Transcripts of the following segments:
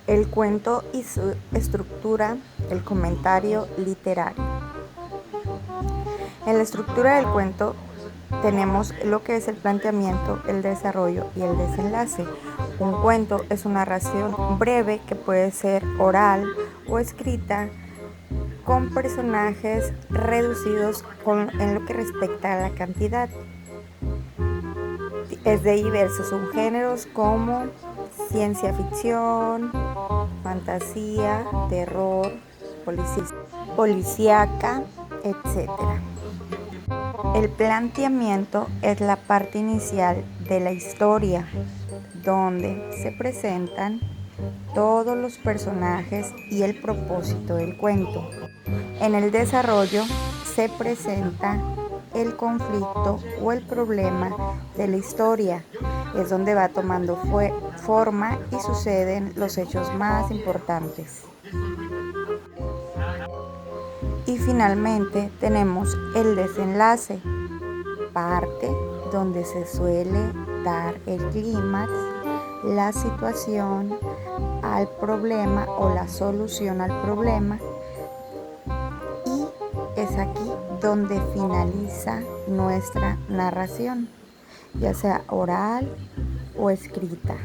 El cuento y su estructura, el comentario literario. En la estructura del cuento tenemos lo que es el planteamiento, el desarrollo y el desenlace. Un cuento es una narración breve que puede ser oral o escrita con personajes reducidos en lo que respecta a la cantidad. Es de diversos subgéneros como ciencia ficción, fantasía, terror, policíaca, etc. El planteamiento es la parte inicial de la historia, donde se presentan todos los personajes y el propósito del cuento. En el desarrollo se presenta el conflicto o el problema de la historia. Es donde va tomando forma y suceden los hechos más importantes. Y finalmente tenemos el desenlace, parte donde se suele dar el clímax, la situación al problema o la solución al problema, y es aquí donde finaliza nuestra narración, ya sea oral o escrita.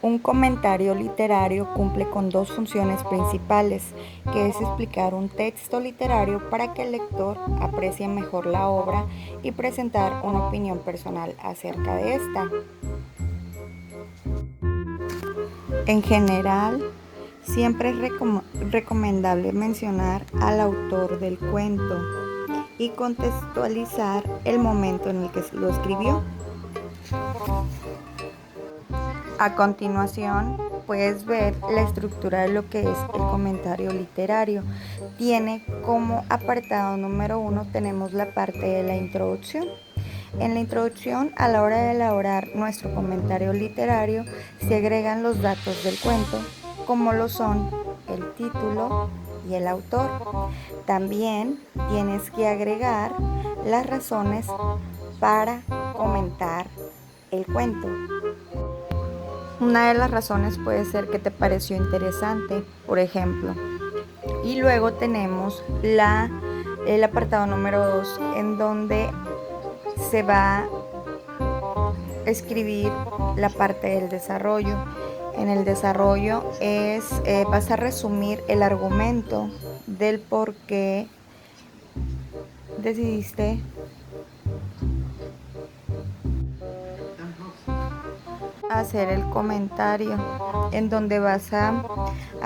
Un comentario literario cumple con dos funciones principales, que es explicar un texto literario para que el lector aprecie mejor la obra y presentar una opinión personal acerca de esta. En general, siempre es recomendable mencionar al autor del cuento y contextualizar el momento en el que lo escribió. A continuación, puedes ver la estructura de lo que es el comentario literario. Tiene como apartado número 1 tenemos la parte de la introducción. En la introducción, a la hora de elaborar nuestro comentario literario, se agregan los datos del cuento, como lo son el título y el autor. También tienes que agregar las razones para comentar el cuento. Una de las razones puede ser que te pareció interesante, por ejemplo. Y luego tenemos el apartado número 2, en donde se va a escribir la parte del desarrollo. En el desarrollo vas a resumir el argumento del por qué decidiste hacer el comentario, en donde vas a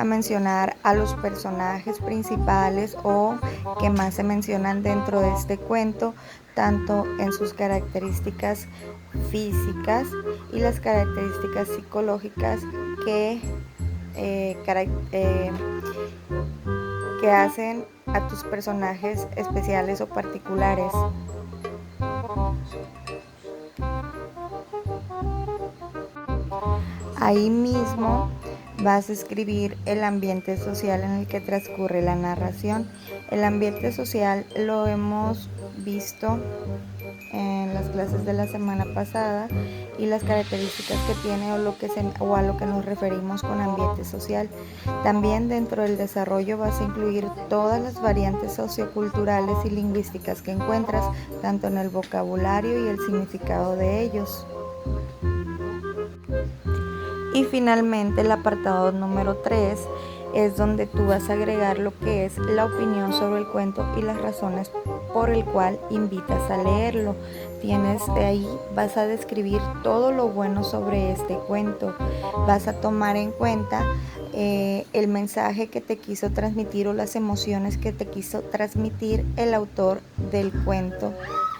mencionar a los personajes principales o que más se mencionan dentro de este cuento, tanto en sus características físicas y las características psicológicas que hacen a tus personajes especiales o particulares. Ahí mismo vas a escribir el ambiente social en el que transcurre la narración. El ambiente social lo hemos visto en las clases de la semana pasada y las características que tiene o a lo que nos referimos con ambiente social. También dentro del desarrollo vas a incluir todas las variantes socioculturales y lingüísticas que encuentras, tanto en el vocabulario y el significado de ellos. Y finalmente el apartado número 3 es donde tú vas a agregar lo que es la opinión sobre el cuento y las razones por el cual invitas a leerlo. De ahí vas a describir todo lo bueno sobre este cuento. Vas a tomar en cuenta el mensaje que te quiso transmitir o las emociones que te quiso transmitir el autor del cuento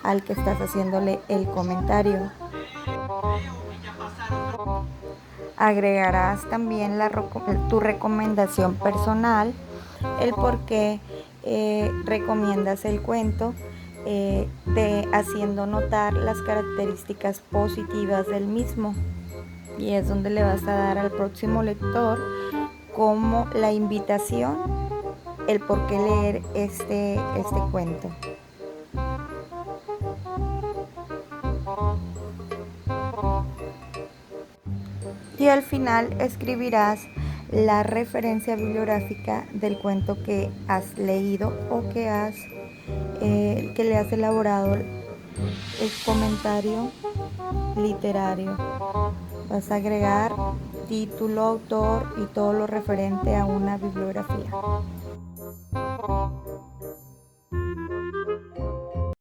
al que estás haciéndole el comentario. Agregarás también tu recomendación personal, el por qué recomiendas el cuento, haciendo notar las características positivas del mismo. Y es donde le vas a dar al próximo lector como la invitación, el por qué leer este cuento. Y al final escribirás la referencia bibliográfica del cuento que has leído o que le has elaborado el comentario literario. Vas a agregar título, autor y todo lo referente a una bibliografía.